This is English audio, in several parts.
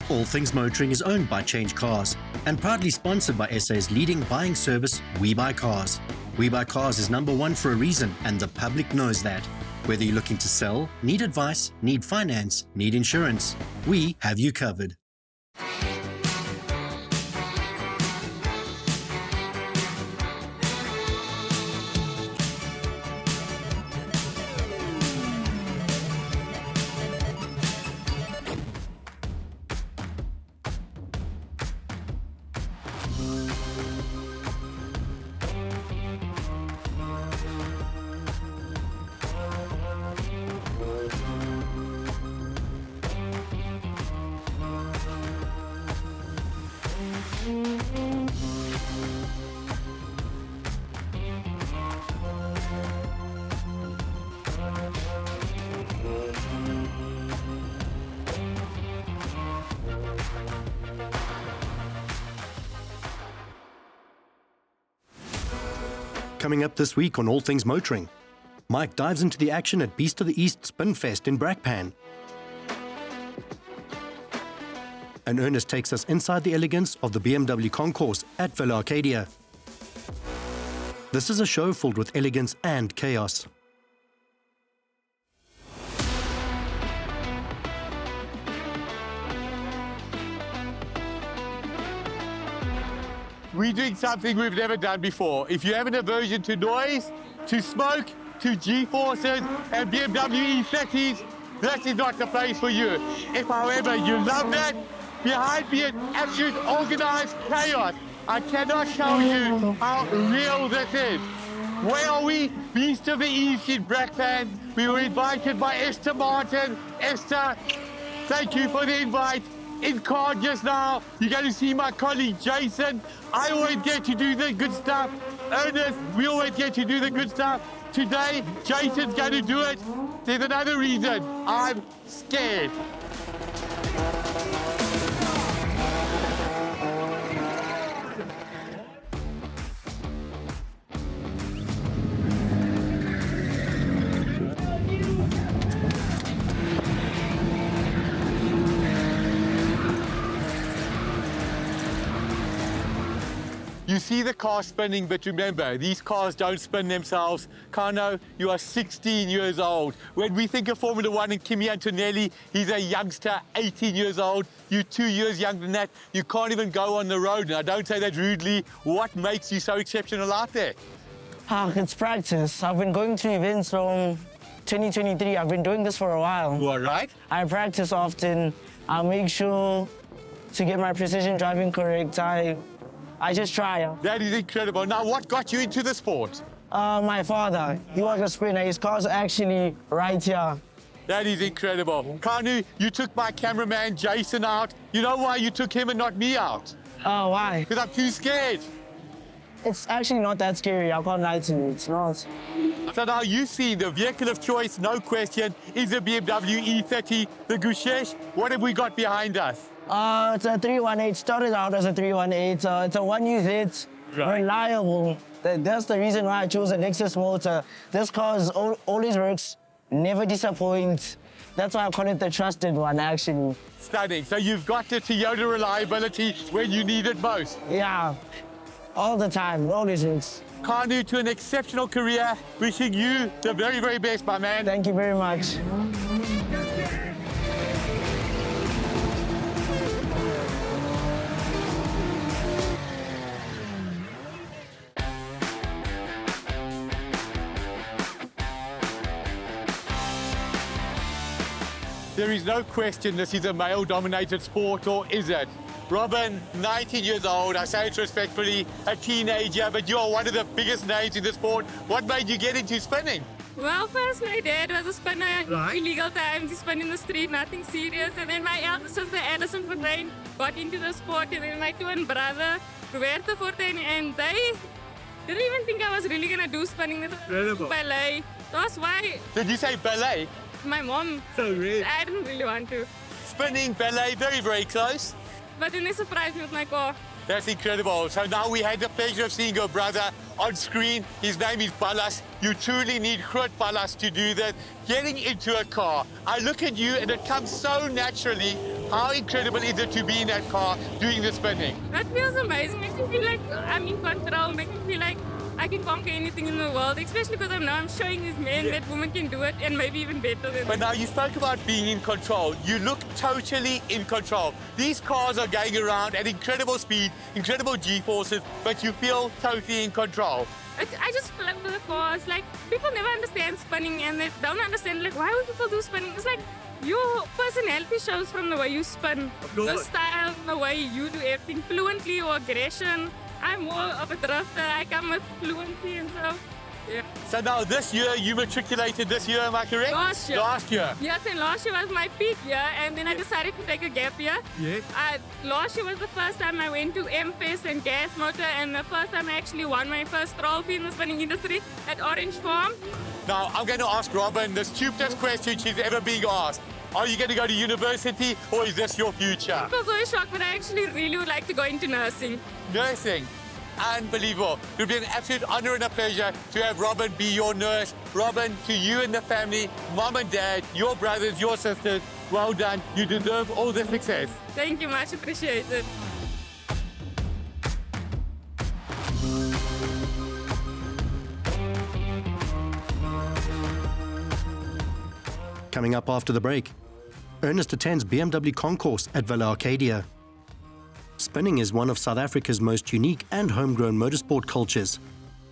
All Things Motoring is owned by CHANGECARS and proudly sponsored by SA's leading buying service, We Buy Cars. We Buy Cars is #1 for a reason, and the public knows that. Whether you're looking to sell, need advice, need finance, need insurance, we have you covered. Coming up this week on All Things Motoring, Mike dives into the action at Beast of the East Spinfest in Brakpan. And Ernest takes us inside the elegance of the BMW Concours at Villa Arcadia. This is a show filled with elegance and chaos. We're doing something we've never done before. If you have an aversion to noise, to smoke, to G-forces and BMW E46s, this is not the place for you. If, however, you love that, behind me is absolute organized chaos. I cannot show you how real this is. Where are we? Beast of the East in Brakpan. We were invited by Esther Martin. Esther, thank you for the invite. In car just now, you're going to see my colleague Jason. I always get to do the good stuff. Ernest, we always get to do the good stuff. Today, Jason's going to do it. There's another reason. I'm scared. You see the car spinning, but remember, these cars don't spin themselves. Kano, you are 16 years old. When we think of Formula One and Kimi Antonelli, he's a youngster, 18 years old. You're 2 years younger than that. You can't even go on the road. And I don't say that rudely. What makes you so exceptional out there? It's practice. I've been going to events from 2023. I've been doing this for a while. You all right? I practice often. I make sure to get my precision driving correct. I just try. That is incredible. Now, what got you into the sport? My father, he was a sprinter. His car's actually right here. That is incredible. Kanu, you took my cameraman Jason out. You know why you took him and not me out? Oh, why? Because I'm too scared. It's actually not that scary. I can't lie to you. It's not. So now you see the vehicle of choice, no question, is the BMW E30, the Gushesh. What have we got behind us? It's a 318. Started out as a 318. It's a one-use, reliable. That's the reason why I chose a Lexus motor. This car always works, never disappoints. That's why I call it the trusted one, actually. Stunning. So you've got the Toyota reliability when you need it most. Yeah, all the time, always works. Kanu, to an exceptional career. Wishing you the very, very best, my man. Thank you very much. There is no question this is a male-dominated sport, or is it? Robin, 19 years old, I say it respectfully, a teenager, but you're one of the biggest names in the sport. What made you get into spinning? Well, first my dad was a spinner, illegal times, he spun in the street, nothing serious. And then my elder sister, Alison Fortuin, got into the sport, and then my twin brother, Roberto Fortuin, and they didn't even think I was really gonna do spinning. Incredible. Ballet. That's why. Did you say ballet? My mom. So really? I didn't really want to. Spinning, ballet, very, very close. But then they surprised me with my car. That's incredible. So now we had the pleasure of seeing your brother on screen. His name is Ballas. You truly need Groot Ballas to do that. Getting into a car, I look at you and it comes so naturally. How incredible is it to be in that car doing the spinning? That feels amazing. Makes me feel like I'm in control. Makes me feel like I can conquer anything in the world, especially because I'm showing these men that women can do it and maybe even better than But them. now you spoke about being in control. You look totally in control. These cars are going around at incredible speed, incredible G-forces, but you feel totally in control. I just love the cars. Like, people never understand spinning and they don't understand, like, why would people do spinning? It's like, your personality shows from the way you spin. The style, the way you do everything fluently or aggression. I'm more of a drifter. I come with fluency and stuff. Yeah. So now this year, you matriculated this year, am I correct? Last year. Last year. Yes, and last year was my peak year, and then I decided to take a gap year. Yeah. Last year was the first time I went to M-Fest and Gas Motor, and the first time I actually won my first trophy in the spinning industry at Orange Farm. Now, I'm going to ask Robin the stupidest question she's ever been asked. Are you going to go to university, or is this your future? I was always shocked, but I actually really would like to go into nursing. Nursing. Unbelievable. It would be an absolute honor and a pleasure to have Robin be your nurse. Robin, to you and the family, mom and dad, your brothers, your sisters, well done. You deserve all the success. Thank you, much appreciated. Coming up after the break, Ernest attends BMW Concours at Villa Arcadia. Spinning is one of South Africa's most unique and homegrown motorsport cultures.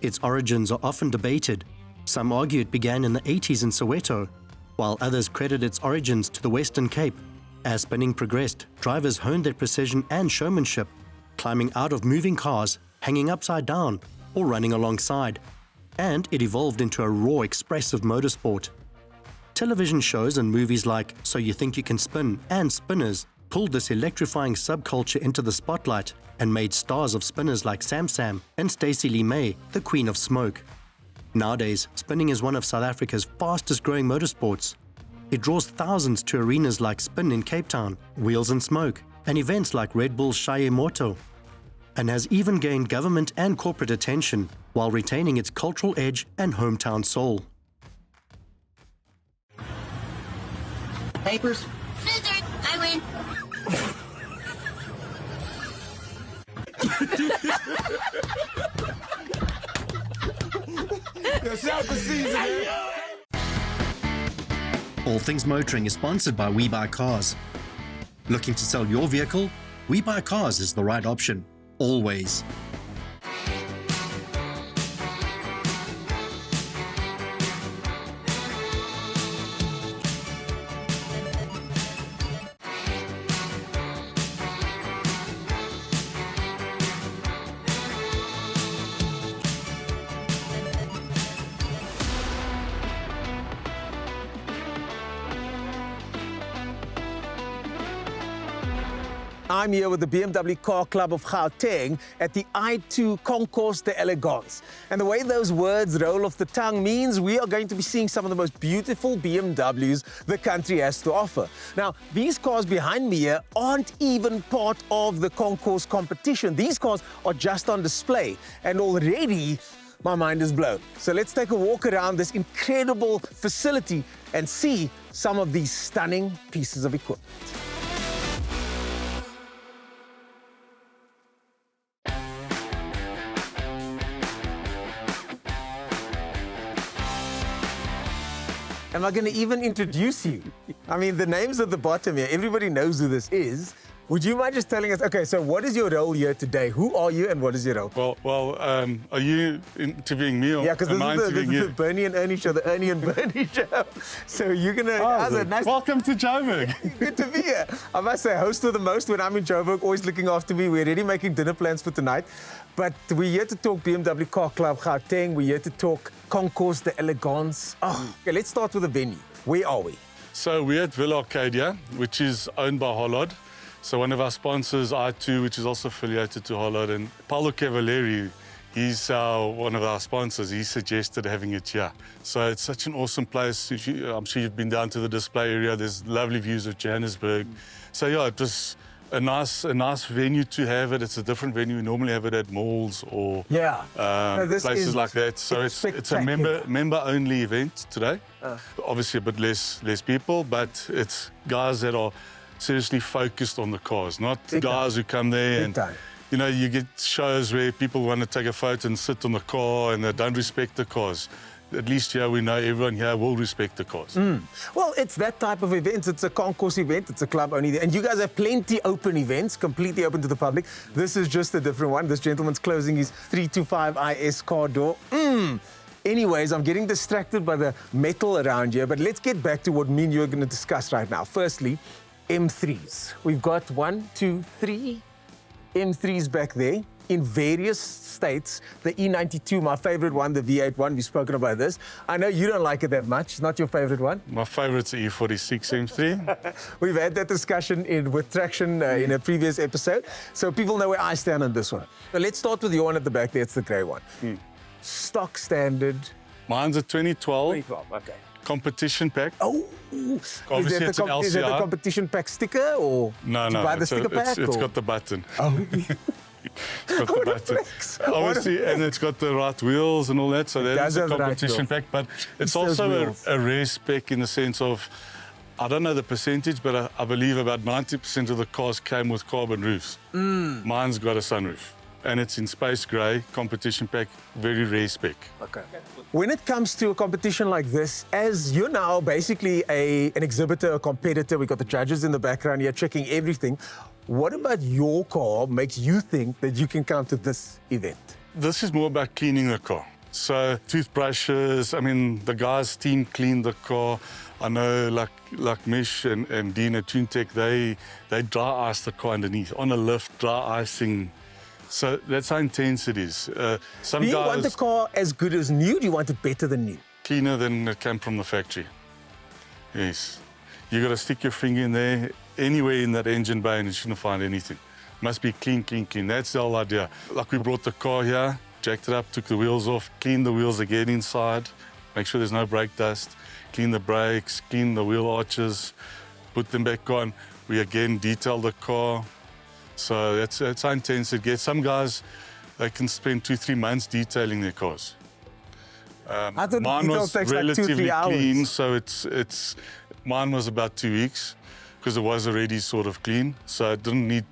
Its origins are often debated. Some argue it began in the 80s in Soweto, while others credit its origins to the Western Cape. As spinning progressed, drivers honed their precision and showmanship, climbing out of moving cars, hanging upside down, or running alongside. And it evolved into a raw, expressive motorsport. Television shows and movies like So You Think You Can Spin and Spinners pulled this electrifying subculture into the spotlight and made stars of spinners like Sam Sam and Stacey Lee May, the Queen of Smoke. Nowadays, spinning is one of South Africa's fastest growing motorsports. It draws thousands to arenas like Spin in Cape Town, Wheels and Smoke, and events like Red Bull's Shaye Moto, and has even gained government and corporate attention while retaining its cultural edge and hometown soul. Papers? Scissors, I win. All Things Motoring is sponsored by We Buy Cars. Looking to sell your vehicle? We Buy Cars is the right option, always. I'm here with the BMW Car Club of Gauteng at the I2 Concourse de Elegance. And the way those words roll off the tongue means we are going to be seeing some of the most beautiful BMWs the country has to offer. Now, these cars behind me here aren't even part of the concourse competition. These cars are just on display, and already my mind is blown. So let's take a walk around this incredible facility and see some of these stunning pieces of equipment. Am I going to even introduce you? I mean, the name's at the bottom here. Everybody knows who this is. Would you mind just telling us, okay, so what is your role here today? Who are you and what is your role? Well, are you interviewing me or Yeah, because am I this interviewing is you? the Bernie and Ernie show, the Ernie and Bernie show. So you're going to... nice. Welcome to Joburg. Good to be here. I must say, host of the most when I'm in Joburg, always looking after me. We're already making dinner plans for tonight. But we're here to talk BMW Car Club Gauteng. We're here to talk Concours de Elegance. Okay, let's start with the venue. Where are we? So we're at Villa Arcadia, which is owned by Hollard. So one of our sponsors, I2, which is also affiliated to Hollard, and Paolo Cavalieri, he's one of our sponsors. He suggested having it here. So it's such an awesome place. I'm sure you've been down to the display area. There's lovely views of Johannesburg. So yeah, it was a nice venue to have it. It's a different venue. We normally have it at malls or places like that. So it's a member-only event today. Obviously a bit less people, but it's guys that are seriously focused on the cars, not Big guys who come there Big and, time. you know, you get shows where people want to take a photo and sit on the car and they don't respect the cars. At least here we know everyone here will respect the cars. Well, it's that type of event. It's a concourse event. It's a club only. And you guys have plenty open events, completely open to the public. This is just a different one. This gentleman's closing his 325 IS car door. Anyways, I'm getting distracted by the metal around here, but let's get back to what me and you are going to discuss right now. Firstly, M3s. We've got 1, 2, 3 M3s back there in various states. The E92, my favorite one, the V8 one, we've spoken about this. I know you don't like it that much. It's not your favorite one. My favorite's the E46 M3. We've had that discussion with Traction in a previous episode, so people know where I stand on this one. But let's start with your one at the back there. It's the grey one. Stock standard. Mine's a 2012 okay. competition pack. Oh, Obviously, it's an is that the LCR. competition pack sticker or No, did you no, buy the sticker pack? it's or? got the button. Oh. It's got the What a button. flex. Obviously, and it's got the right wheels and all that, so that does is a have the right competition wheels. pack. But it's those also wheels. a rare spec in the sense of, I don't know the percentage, but I believe about 90% of the cars came with carbon roofs. Mine's got a sunroof. And it's in space grey, competition pack, very rare spec. Okay. When it comes to a competition like this, as you're now basically an exhibitor, a competitor, we've got the judges in the background here checking everything. What about your car makes you think that you can come to this event? This is more about cleaning the car. So toothbrushes, I mean, the guys' team cleaned the car. I know like Mish and Dean at TuneTech, they dry ice the car underneath, on a lift, dry icing. So that's how intense it is. Some Do you guys want the car as good as new? Do you want it better than new? cleaner than it came from the factory. Yes. You got to stick your finger in there, anywhere in that engine bay, and you shouldn't find anything. Must be clean, clean, clean. That's the whole idea. Like we brought the car here, jacked it up, took the wheels off, cleaned the wheels again inside, make sure there's no brake dust, clean the brakes, clean the wheel arches, put them back on. We again detail the car. So that's how intense it gets. Some guys, they can spend 2-3 months detailing their cars. I thought Mine detail was takes like 2-3 relatively hours. clean, so mine was about 2 weeks because it was already sort of clean, so it didn't need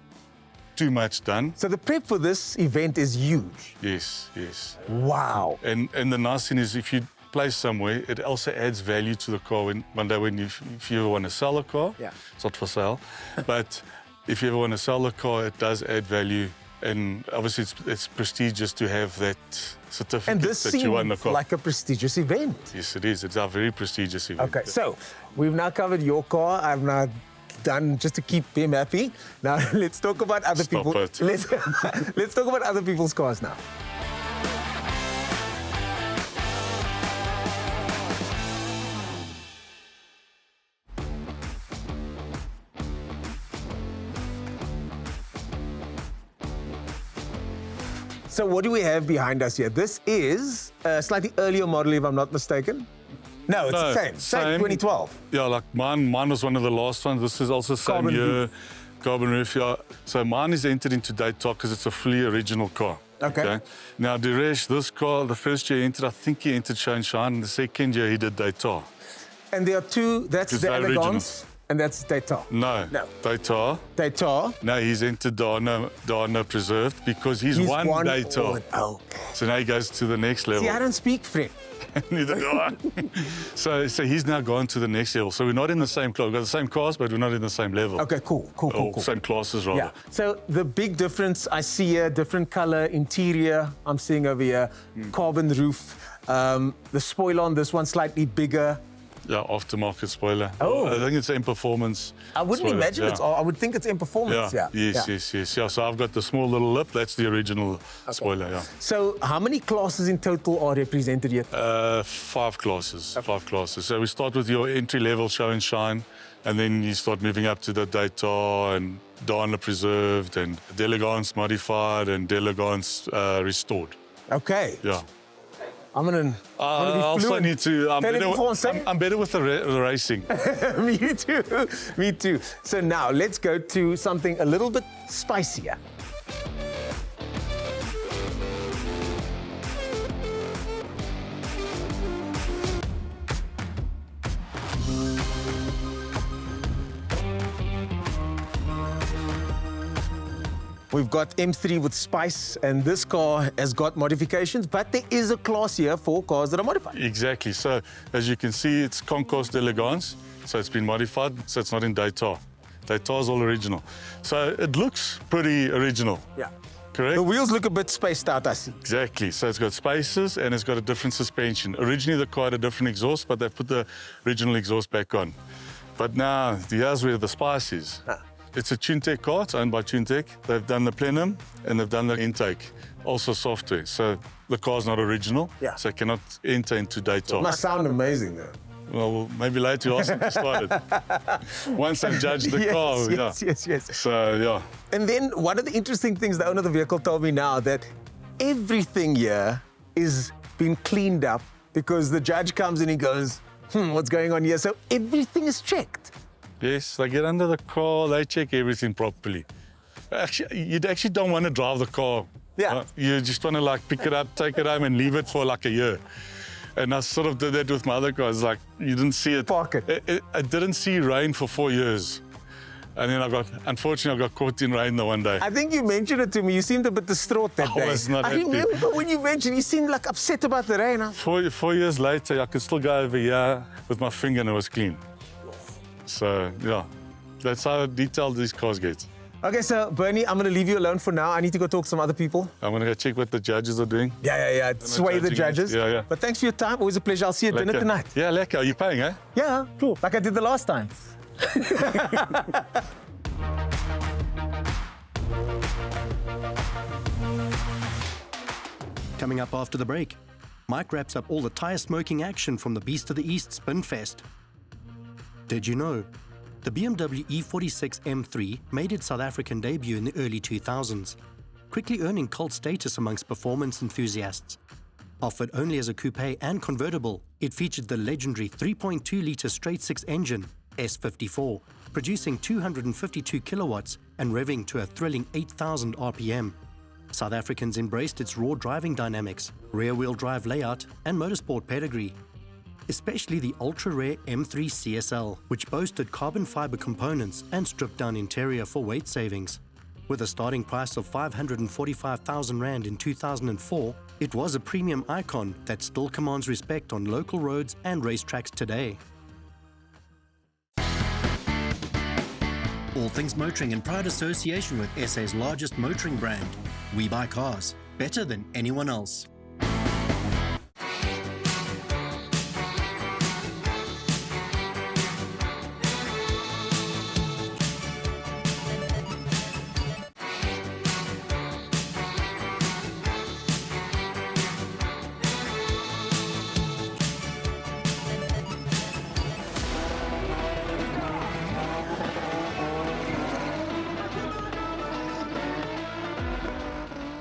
too much done. So the prep for this event is huge. Yes, yes. Wow. And the nice thing is if you place somewhere, it also adds value to the car one day if you ever want to sell a car. Yeah. It's not for sale, but if you ever want to sell a car, it does add value. And obviously it's prestigious to have that certificate And this that you won the seems car. like a prestigious event. Yes, it is. It's a very prestigious event. Okay, so we've now covered your car. I've now done just to keep him happy. Now let's talk about other Stop people. it. Let's talk about other people's cars now. So what do we have behind us here? This is a slightly earlier model, if I'm not mistaken. No, it's the same. Same, 2012. Yeah, like mine was one of the last ones. This is also same Carbon year. roof. Carbon roof, yeah. So mine is entered into data because it's a fully original car. Okay. Now, Diresh, this car, the first year he entered, I think he entered Show and Shine. The second year he did data. And there are two, that's It's the the Elegance, originals. and that's Data. No. No. Data. Data. Now he's entered Dana Preserved because he's won data. award. Okay. So now he goes to the next level. See, I don't speak French. Neither do I. So he's now gone to the next level. So we're not in the same class. We've got the same cars, but we're not in the same level. Okay, cool. Or same classes, rather. Yeah. So the big difference I see here, different color interior. I'm seeing over here, carbon roof. The spoiler on this one slightly bigger. Yeah, aftermarket spoiler. Oh. I think it's M Performance. I wouldn't spoiler, imagine yeah. it's. I would think it's in performance. Yeah. Yes. Yeah, so I've got the small little lip. That's the original spoiler, yeah. So how many classes in total are represented here? 5 classes. 5 classes. So we start with your entry-level Show and Shine, and then you start moving up to the Data and Dana Preserved and Elegance Modified and Elegance Restored. Okay. Yeah. I'm gonna be I also fluent. need to. I'm Can it better, be français? I'm better with the racing. Me too. Me too. So now let's go to something a little bit spicier. We've got M3 with Spice, and this car has got modifications, but there is a class here for cars that are modified. Exactly. So as you can see, it's Concours Elegance. So it's been modified, so it's not in Daytar. Daytar's all original. So it looks pretty original. Yeah. Correct? The wheels look a bit spaced out, I see. Exactly. So it's got spaces and it's got a different suspension. Originally, the car had a different exhaust, but they put the original exhaust back on. But now, here's where the spice is. It's a TuneTech car. It's owned by TuneTech. They've done the plenum and they've done the intake. Also software. So the car's not original. Yeah. So it cannot enter into Daytar. Must sound amazing, though. Well, maybe later you ask them to start it. Once I've judged the car, Yes. So, yeah. And then one of the interesting things the owner of the vehicle told me now, that everything here is being cleaned up because the judge comes and he goes, what's going on here? So everything is checked. Yes, they get under the car, they check everything properly. Actually, you actually don't want to drive the car. Yeah. You just want to like pick it up, take it home and leave it for like a year. And I sort of did that with my other cars. Like, you didn't see it. Park it. I didn't see rain for 4 years. And then unfortunately, I got caught in rain the one day. I think you mentioned it to me. You seemed a bit distraught that day. I was not I happy. remember when you mentioned, you seemed like upset about the rain. 4 years later, I could still go over here with my finger and it was clean. So, yeah, that's how detailed these cars get. Okay, so Bernie, I'm going to leave you alone for now. I need to go talk to some other people. I'm going to go check what the judges are doing. Yeah. Sway the judges. Yeah. But thanks for your time. Always a pleasure. I'll see you at dinner tonight. Yeah, lekker. Are you paying, eh? Yeah, cool. Like I did the last time. Coming up after the break, Mike wraps up all the tyre smoking action from the Beast of the East Spinfest. Did you know? The BMW E46 M3 made its South African debut in the early 2000s, quickly earning cult status amongst performance enthusiasts. Offered only as a coupe and convertible, it featured the legendary 3.2-litre straight-six engine, S54, producing 252 kilowatts and revving to a thrilling 8,000 RPM. South Africans embraced its raw driving dynamics, rear-wheel drive layout and motorsport pedigree. Especially the ultra-rare M3 CSL, which boasted carbon fiber components and stripped-down interior for weight savings. With a starting price of 545,000 Rand in 2004, it was a premium icon that still commands respect on local roads and racetracks today. All things motoring in proud association with SA's largest motoring brand, We Buy Cars, better than anyone else.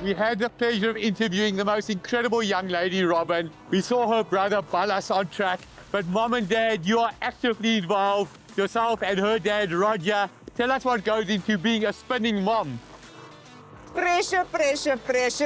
We had the pleasure of interviewing the most incredible young lady, Robin. We saw her brother Ballas on track, but Mom and Dad, you are actively involved, yourself and her dad, Roger. Tell us what goes into being a spinning mom. Pressure,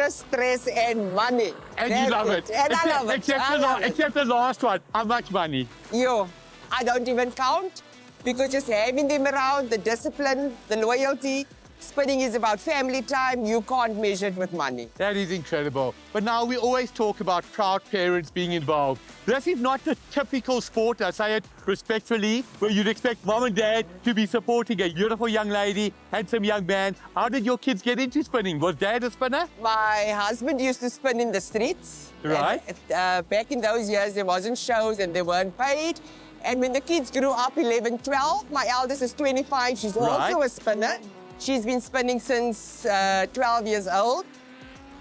stress and money. And That's you love it. And I love it. I love it. Except the last one. How much money? Yo, I don't even count because just having them around, the discipline, the loyalty, spinning is about family time. You can't measure it with money. That is incredible. But now we always talk about proud parents being involved. This is not the typical sport, I say it respectfully, where you'd expect Mom and Dad to be supporting a beautiful young lady, handsome young man. How did your kids get into spinning? Was Dad a spinner? My husband used to spin in the streets. Right. And, back in those years, there wasn't shows and they weren't paid. And when the kids grew up, 11, 12, my eldest is 25. She's also a spinner. She's been spinning since 12 years old,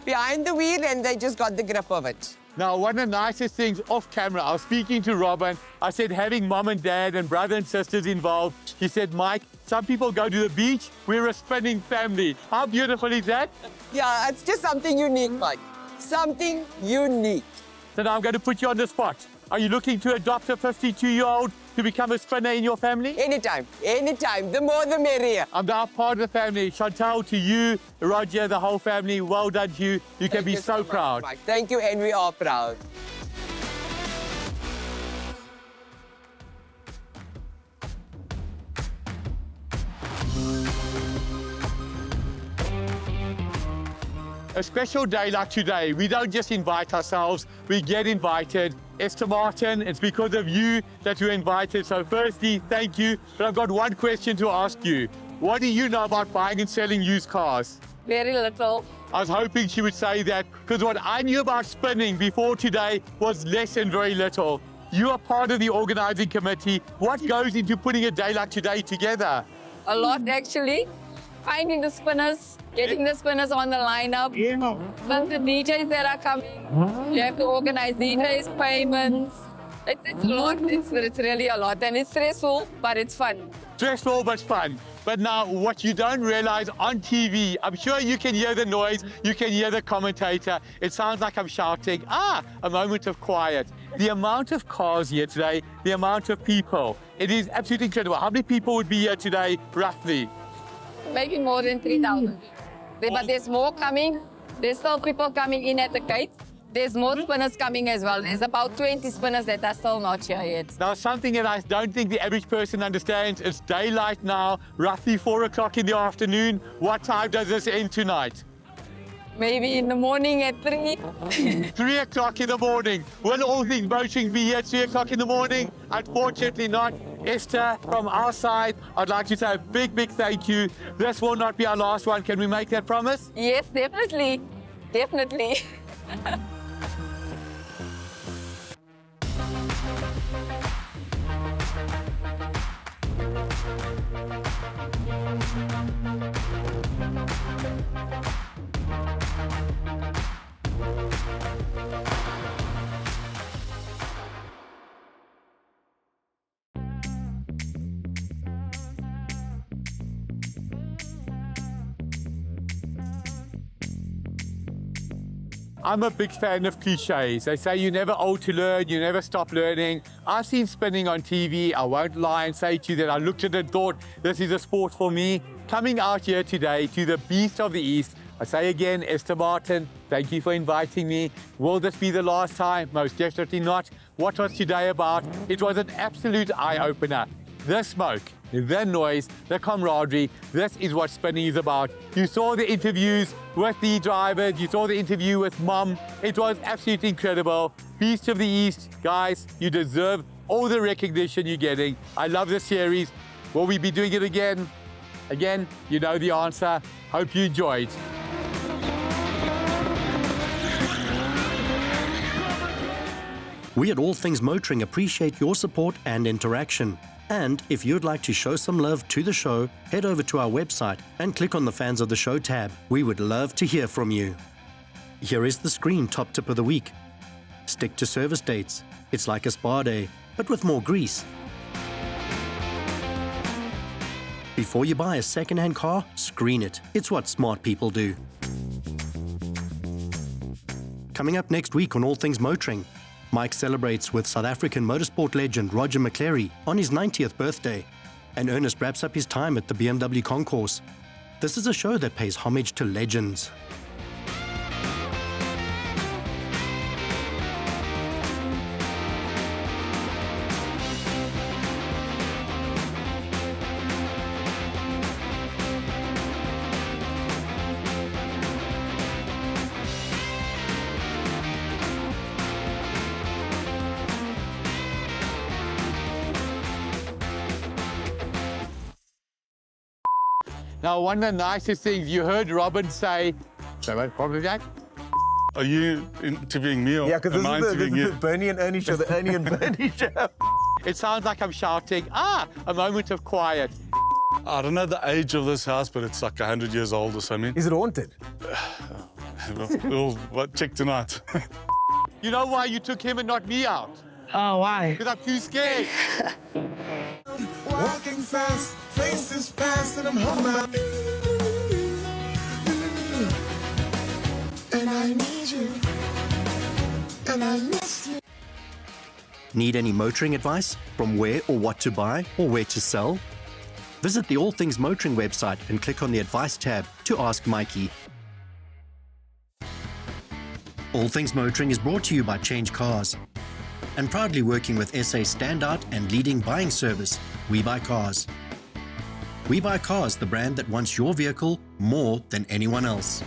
behind the wheel, and they just got the grip of it. Now, one of the nicest things off camera, I was speaking to Robin. I said, having Mom and Dad and brother and sisters involved. He said, Mike, some people go to the beach. We're a spinning family. How beautiful is that? Yeah, it's just something unique, Mike. Something unique. So now I'm going to put you on the spot. Are you looking to adopt a 52-year-old to become a spinner in your family? Anytime. The more the merrier. I'm now part of the family. Chantal, to you, Roger, the whole family, well done to you. You can be so proud. Mike. Thank you, and we are proud. A special day like today, we don't just invite ourselves, we get invited. Esther Martin, it's because of you that we're invited. So firstly, thank you. But I've got one question to ask you. What do you know about buying and selling used cars? Very little. I was hoping she would say that, because what I knew about spinning before today was less and very little. You are part of the organizing committee. What goes into putting a day like today together? A lot actually. Finding the spinners, getting the spinners on the lineup. But the DJs that are coming, you have to organize DJs, payments. It's a lot. It's really a lot. And it's stressful, but it's fun. Stressful but fun. But now what you don't realize on TV, I'm sure you can hear the noise, you can hear the commentator. It sounds like I'm shouting, a moment of quiet. The amount of cars here today, the amount of people, it is absolutely incredible. How many people would be here today, roughly? Maybe more than 3,000. But there's more coming. There's still people coming in at the gate. There's more spinners coming as well. There's about 20 spinners that are still not here yet. Now, something that I don't think the average person understands, it's daylight now, roughly 4 o'clock in the afternoon. What time does this end tonight? Maybe in the morning at 3. 3 o'clock in the morning. Will all things motoring be here at 3 o'clock in the morning? Unfortunately not. Esther, from our side, I'd like to say a big, big thank you. This will not be our last one. Can we make that promise? Yes, definitely. Definitely. I'm a big fan of cliches. They say you're never old to learn, you never stop learning. I've seen spinning on TV. I won't lie and say to you that I looked at it and thought, this is a sport for me. Coming out here today to the Beast of the East, I say again, Esther Martin, thank you for inviting me. Will this be the last time? Most definitely not. What was today about? It was an absolute eye-opener. The smoke, the noise, the camaraderie, this is what spinning is about. You saw the interviews with the drivers, you saw the interview with Mom. It was absolutely incredible. Beast of the East, guys, you deserve all the recognition you're getting. I love this series. Will we be doing it again? Again, you know the answer. Hope you enjoyed. We at All Things Motoring appreciate your support and interaction. And if you'd like to show some love to the show, head over to our website and click on the Fans of the Show tab. We would love to hear from you. Here is the screen top tip of the week. Stick to service dates. It's like a spa day, but with more grease. Before you buy a second-hand car, screen it. It's what smart people do. Coming up next week on All Things Motoring, Mike celebrates with South African motorsport legend Roger McClary on his 90th birthday, and Ernest wraps up his time at the BMW Concours. This is a show that pays homage to legends. Now, one of the nicest things you heard Robin say, sorry, what was that? Are you interviewing me or Yeah, because am I this is interviewing you? the Bernie and Ernie show, the Ernie and Bernie show. It sounds like I'm shouting, a moment of quiet. I don't know the age of this house, but it's like 100 years old or something. Is it haunted? We'll check tonight. You know why you took him and not me out? Oh, why? Because I'm too scared. Walking fast, faces fast, and I'm home now. And I need you, and I miss you. Need any motoring advice from where or what to buy or where to sell? Visit the All Things Motoring website and click on the Advice tab to ask Mikey. All Things Motoring is brought to you by CHANGECARS and proudly working with SA's standout and leading buying service, We Buy Cars. We Buy Cars, the brand that wants your vehicle more than anyone else.